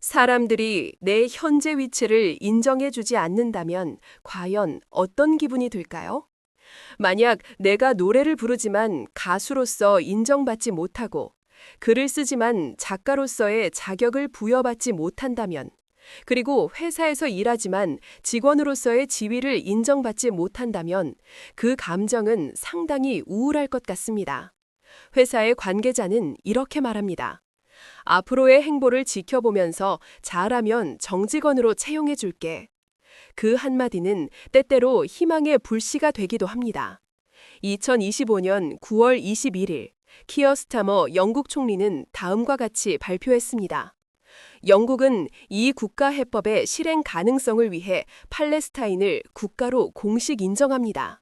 사람들이 내 현재 위치를 인정해주지 않는다면 과연 어떤 기분이 들까요? 만약 내가 노래를 부르지만 가수로서 인정받지 못하고 글을 쓰지만 작가로서의 자격을 부여받지 못한다면, 그리고 회사에서 일하지만 직원으로서의 지위를 인정받지 못한다면 그 감정은 상당히 우울할 것 같습니다. 회사의 관계자는 이렇게 말합니다. 앞으로의 행보를 지켜보면서 잘하면 정직원으로 채용해 줄게. 그 한마디는 때때로 희망의 불씨가 되기도 합니다. 2025년 9월 21일, 키어 스타머 영국 총리는 다음과 같이 발표했습니다. 영국은 이 국가 해법의 실행 가능성을 위해 팔레스타인을 국가로 공식 인정합니다.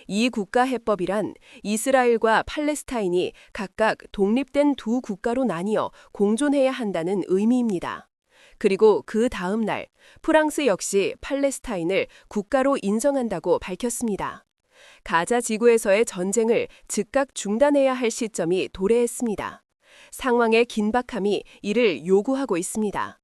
이 국가 해법이란 이스라엘과 팔레스타인이 각각 독립된 두 국가로 나뉘어 공존해야 한다는 의미입니다. 그리고 그 다음 날 프랑스 역시 팔레스타인을 국가로 인정한다고 밝혔습니다. 가자 지구에서의 전쟁을 즉각 중단해야 할 시점이 도래했습니다. 상황의 긴박함이 이를 요구하고 있습니다.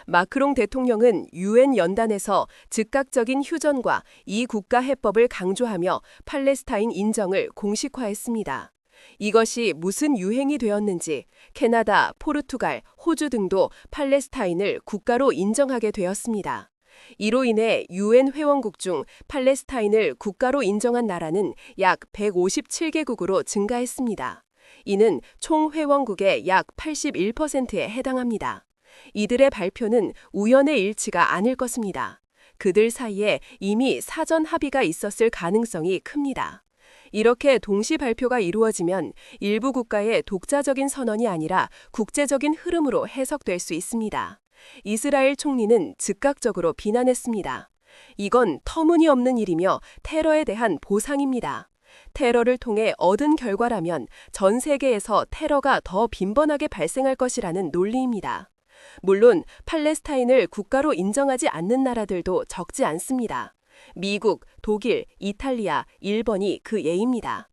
마크롱 대통령은 유엔 연단에서 즉각적인 휴전과 이 국가 해법을 강조하며 팔레스타인 인정을 공식화했습니다. 이것이 무슨 유행이 되었는지 캐나다, 포르투갈, 호주 등도 팔레스타인을 국가로 인정하게 되었습니다. 이로 인해 유엔 회원국 중 팔레스타인을 국가로 인정한 나라는 약 157개국으로 증가했습니다. 이는 총 회원국의 약 81%에 해당합니다. 이들의 발표는 우연의 일치가 아닐 것입니다. 그들 사이에 이미 사전 합의가 있었을 가능성이 큽니다. 이렇게 동시 발표가 이루어지면 일부 국가의 독자적인 선언이 아니라 국제적인 흐름으로 해석될 수 있습니다. 이스라엘 총리는 즉각적으로 비난했습니다. 이건 터무니없는 일이며 테러에 대한 보상입니다. 테러를 통해 얻은 결과라면 전 세계에서 테러가 더 빈번하게 발생할 것이라는 논리입니다. 물론 팔레스타인을 국가로 인정하지 않는 나라들도 적지 않습니다. 미국, 독일, 이탈리아, 일본이 그 예입니다.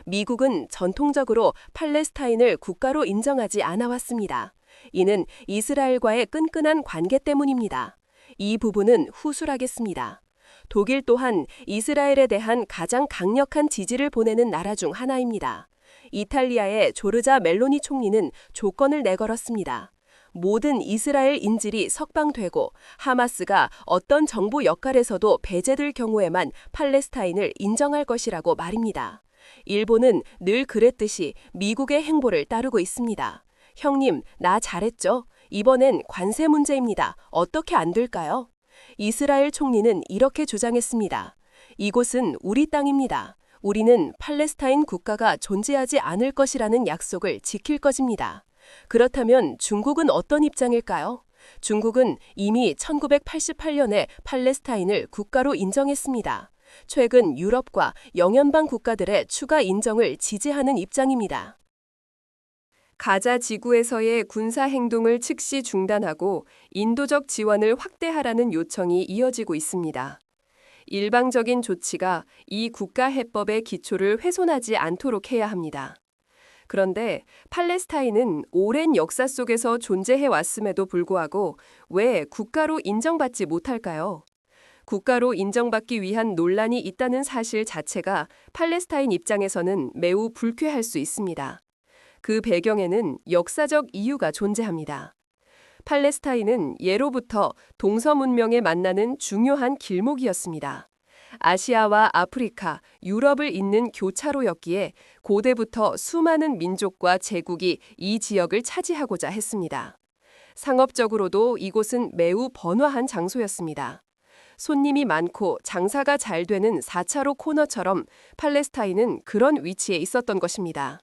미국은 전통적으로 팔레스타인을 국가로 인정하지 않아 왔습니다. 이는 이스라엘과의 끈끈한 관계 때문입니다. 이 부분은 후술하겠습니다. 독일 또한 이스라엘에 대한 가장 강력한 지지를 보내는 나라 중 하나입니다. 이탈리아의 조르자 멜로니 총리는 조건을 내걸었습니다. 모든 이스라엘 인질이 석방되고 하마스가 어떤 정부 역할에서도 배제될 경우에만 팔레스타인을 인정할 것이라고 말입니다. 일본은 늘 그랬듯이 미국의 행보를 따르고 있습니다. 형님, 나 잘했죠? 이번엔 관세 문제입니다. 어떻게 안 될까요? 이스라엘 총리는 이렇게 주장했습니다. 이곳은 우리 땅입니다. 우리는 팔레스타인 국가가 존재하지 않을 것이라는 약속을 지킬 것입니다. 그렇다면 중국은 어떤 입장일까요? 중국은 이미 1988년에 팔레스타인을 국가로 인정했습니다. 최근 유럽과 영연방 국가들의 추가 인정을 지지하는 입장입니다. 가자 지구에서의 군사 행동을 즉시 중단하고 인도적 지원을 확대하라는 요청이 이어지고 있습니다. 일방적인 조치가 이 국가 해법의 기초를 훼손하지 않도록 해야 합니다. 그런데 팔레스타인은 오랜 역사 속에서 존재해 왔음에도 불구하고 왜 국가로 인정받지 못할까요? 국가로 인정받기 위한 논란이 있다는 사실 자체가 팔레스타인 입장에서는 매우 불쾌할 수 있습니다. 그 배경에는 역사적 이유가 존재합니다. 팔레스타인은 예로부터 동서문명에 만나는 중요한 길목이었습니다. 아시아와 아프리카, 유럽을 잇는 교차로였기에 고대부터 수많은 민족과 제국이 이 지역을 차지하고자 했습니다. 상업적으로도 이곳은 매우 번화한 장소였습니다. 손님이 많고 장사가 잘 되는 4차로 코너처럼 팔레스타인은 그런 위치에 있었던 것입니다.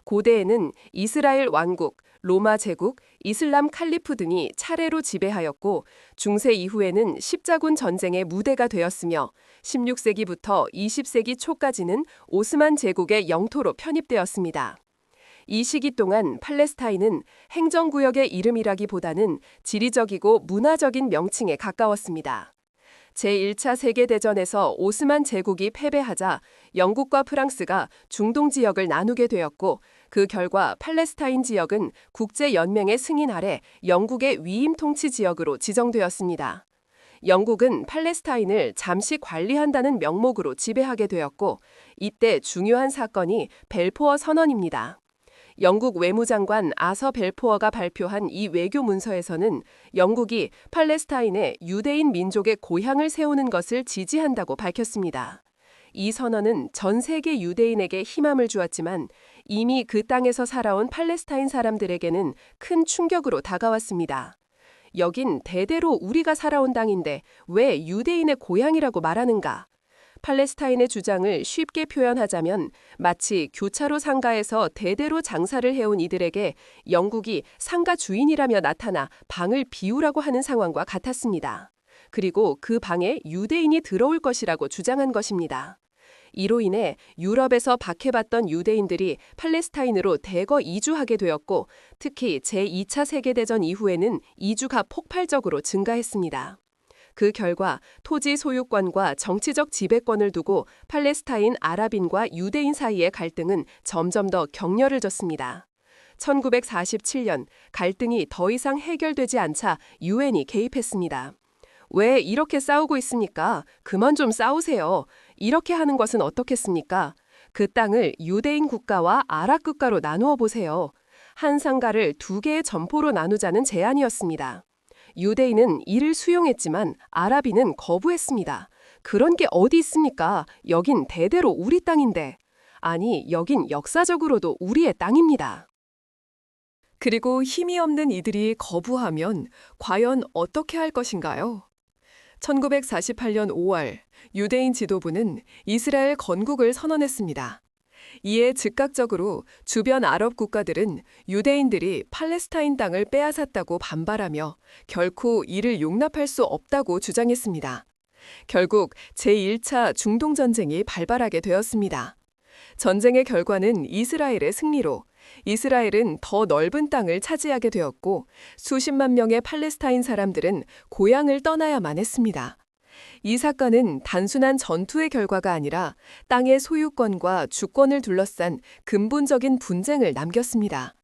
고대에는 이스라엘 왕국, 로마 제국, 이슬람 칼리프 등이 차례로 지배하였고 중세 이후에는 십자군 전쟁의 무대가 되었으며 16세기부터 20세기 초까지는 오스만 제국의 영토로 편입되었습니다. 이 시기 동안 팔레스타인은 행정구역의 이름이라기보다는 지리적이고 문화적인 명칭에 가까웠습니다. 제1차 세계대전에서 오스만 제국이 패배하자 영국과 프랑스가 중동 지역을 나누게 되었고 그 결과 팔레스타인 지역은 국제연맹의 승인 아래 영국의 위임 통치 지역으로 지정되었습니다. 영국은 팔레스타인을 잠시 관리한다는 명목으로 지배하게 되었고, 이때 중요한 사건이 벨포어 선언입니다. 영국 외무장관 아서 벨포어가 발표한 이 외교 문서에서는 영국이 팔레스타인에 유대인 민족의 고향을 세우는 것을 지지한다고 밝혔습니다. 이 선언은 전 세계 유대인에게 희망을 주었지만 이미 그 땅에서 살아온 팔레스타인 사람들에게는 큰 충격으로 다가왔습니다. 여긴 대대로 우리가 살아온 땅인데 왜 유대인의 고향이라고 말하는가? 팔레스타인의 주장을 쉽게 표현하자면 마치 교차로 상가에서 대대로 장사를 해온 이들에게 영국이 상가 주인이라며 나타나 방을 비우라고 하는 상황과 같았습니다. 그리고 그 방에 유대인이 들어올 것이라고 주장한 것입니다. 이로 인해 유럽에서 박해받던 유대인들이 팔레스타인으로 대거 이주하게 되었고, 특히 제2차 세계대전 이후에는 이주가 폭발적으로 증가했습니다. 그 결과 토지 소유권과 정치적 지배권을 두고 팔레스타인 아랍인과 유대인 사이의 갈등은 점점 더 격렬해졌습니다. 1947년 갈등이 더 이상 해결되지 않자 유엔이 개입했습니다. 왜 이렇게 싸우고 있습니까? 그만 좀 싸우세요. 이렇게 하는 것은 어떻겠습니까? 그 땅을 유대인 국가와 아랍 국가로 나누어 보세요. 한 상가를 2개의 점포로 나누자는 제안이었습니다. 유대인은 이를 수용했지만 아랍인은 거부했습니다. 그런 게 어디 있습니까? 여긴 대대로 우리 땅인데. 아니, 여긴 역사적으로도 우리의 땅입니다. 그리고 힘이 없는 이들이 거부하면 과연 어떻게 할 것인가요? 1948년 5월 유대인 지도부는 이스라엘 건국을 선언했습니다. 이에 즉각적으로 주변 아랍 국가들은 유대인들이 팔레스타인 땅을 빼앗았다고 반발하며 결코 이를 용납할 수 없다고 주장했습니다. 결국 제1차 중동전쟁이 발발하게 되었습니다. 전쟁의 결과는 이스라엘의 승리로 이스라엘은 더 넓은 땅을 차지하게 되었고 수십만 명의 팔레스타인 사람들은 고향을 떠나야만 했습니다. 이 사건은 단순한 전투의 결과가 아니라 땅의 소유권과 주권을 둘러싼 근본적인 분쟁을 남겼습니다.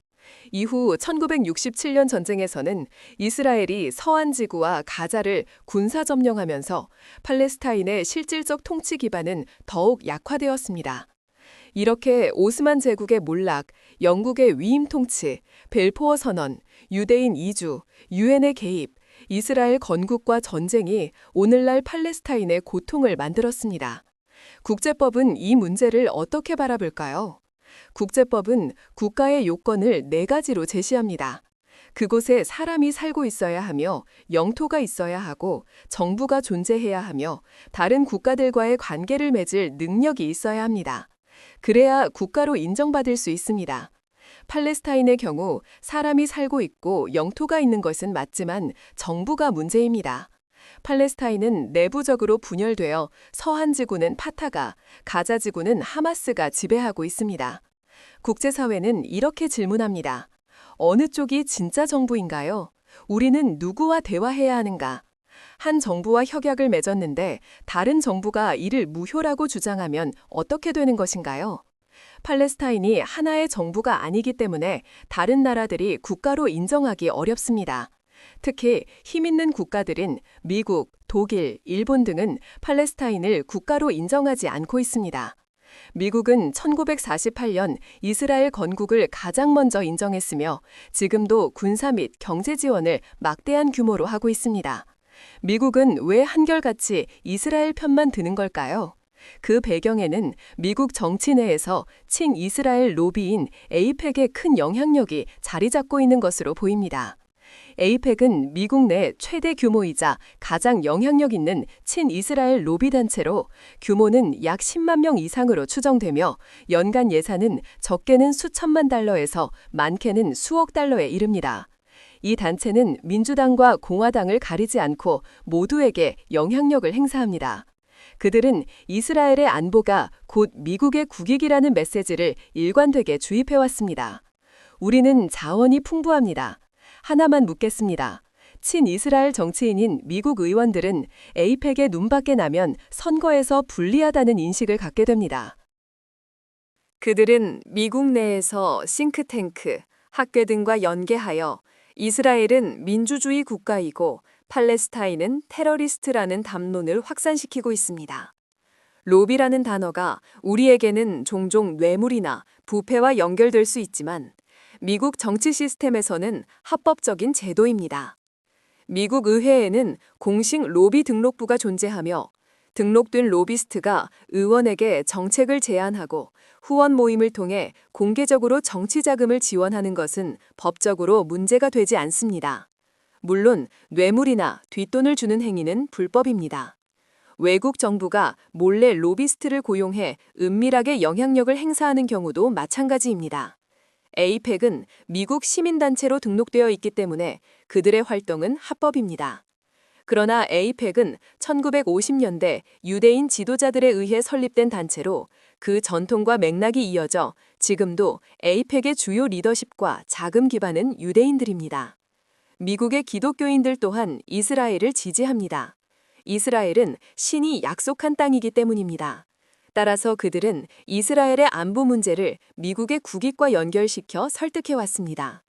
이후 1967년 전쟁에서는 이스라엘이 서안 지구와 가자를 군사 점령하면서 팔레스타인의 실질적 통치 기반은 더욱 약화되었습니다. 이렇게 오스만 제국의 몰락, 영국의 위임 통치, 벨포어 선언, 유대인 이주, 유엔의 개입, 이스라엘 건국과 전쟁이 오늘날 팔레스타인의 고통을 만들었습니다. 국제법은 이 문제를 어떻게 바라볼까요? 국제법은 국가의 요건을 4가지로 제시합니다. 그곳에 사람이 살고 있어야 하며 영토가 있어야 하고 정부가 존재해야 하며 다른 국가들과의 관계를 맺을 능력이 있어야 합니다. 그래야 국가로 인정받을 수 있습니다. 팔레스타인의 경우 사람이 살고 있고 영토가 있는 것은 맞지만 정부가 문제입니다. 팔레스타인은 내부적으로 분열되어 서한 지구는 파타가, 가자 지구는 하마스가 지배하고 있습니다. 국제사회는 이렇게 질문합니다. 어느 쪽이 진짜 정부인가요? 우리는 누구와 대화해야 하는가? 한 정부와 협약을 맺었는데 다른 정부가 이를 무효라고 주장하면 어떻게 되는 것인가요? 팔레스타인이 하나의 정부가 아니기 때문에 다른 나라들이 국가로 인정하기 어렵습니다. 특히 힘 있는 국가들인 미국, 독일, 일본 등은 팔레스타인을 국가로 인정하지 않고 있습니다. 미국은 1948년 이스라엘 건국을 가장 먼저 인정했으며 지금도 군사 및 경제 지원을 막대한 규모로 하고 있습니다. 미국은 왜 한결같이 이스라엘 편만 드는 걸까요? 그 배경에는 미국 정치 내에서 친이스라엘 로비인 에이펙의 큰 영향력이 자리 잡고 있는 것으로 보입니다. 에이펙은 미국 내 최대 규모이자 가장 영향력 있는 친이스라엘 로비 단체로 규모는 약 10만 명 이상으로 추정되며 연간 예산은 적게는 수천만 달러에서 많게는 수억 달러에 이릅니다. 이 단체는 민주당과 공화당을 가리지 않고 모두에게 영향력을 행사합니다. 그들은 이스라엘의 안보가 곧 미국의 국익이라는 메시지를 일관되게 주입해왔습니다. 우리는 자원이 풍부합니다. 하나만 묻겠습니다. 친이스라엘 정치인인 미국 의원들은 에이펙의 눈밖에 나면 선거에서 불리하다는 인식을 갖게 됩니다. 그들은 미국 내에서 싱크탱크, 학계 등과 연계하여 이스라엘은 민주주의 국가이고 팔레스타인은 테러리스트라는 담론을 확산시키고 있습니다. 로비라는 단어가 우리에게는 종종 뇌물이나 부패와 연결될 수 있지만 미국 정치 시스템에서는 합법적인 제도입니다. 미국 의회에는 공식 로비 등록부가 존재하며 등록된 로비스트가 의원에게 정책을 제안하고 후원 모임을 통해 공개적으로 정치 자금을 지원하는 것은 법적으로 문제가 되지 않습니다. 물론 뇌물이나 뒷돈을 주는 행위는 불법입니다. 외국 정부가 몰래 로비스트를 고용해 은밀하게 영향력을 행사하는 경우도 마찬가지입니다. 에이펙은 미국 시민단체로 등록되어 있기 때문에 그들의 활동은 합법입니다. 그러나 에이펙은 1950년대 유대인 지도자들에 의해 설립된 단체로 그 전통과 맥락이 이어져 지금도 에이펙의 주요 리더십과 자금 기반은 유대인들입니다. 미국의 기독교인들 또한 이스라엘을 지지합니다. 이스라엘은 신이 약속한 땅이기 때문입니다. 따라서 그들은 이스라엘의 안보 문제를 미국의 국익과 연결시켜 설득해왔습니다.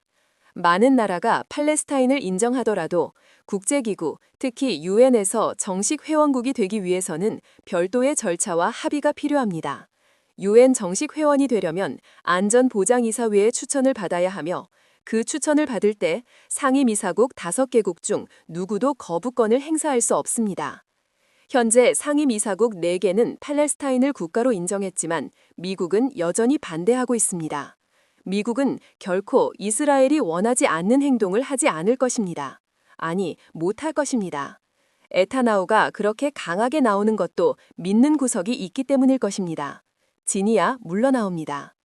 많은 나라가 팔레스타인을 인정하더라도 국제기구, 특히 유엔에서 정식 회원국이 되기 위해서는 별도의 절차와 합의가 필요합니다. 유엔 정식 회원이 되려면 안전보장이사회의 추천을 받아야 하며 그 추천을 받을 때 상임이사국 5개국 중 누구도 거부권을 행사할 수 없습니다. 현재 상임이사국 4개는 팔레스타인을 국가로 인정했지만 미국은 여전히 반대하고 있습니다. 미국은 결코 이스라엘이 원하지 않는 행동을 하지 않을 것입니다. 아니, 못할 것입니다. 에타나우가 그렇게 강하게 나오는 것도 믿는 구석이 있기 때문일 것입니다. 진이야 물러나옵니다.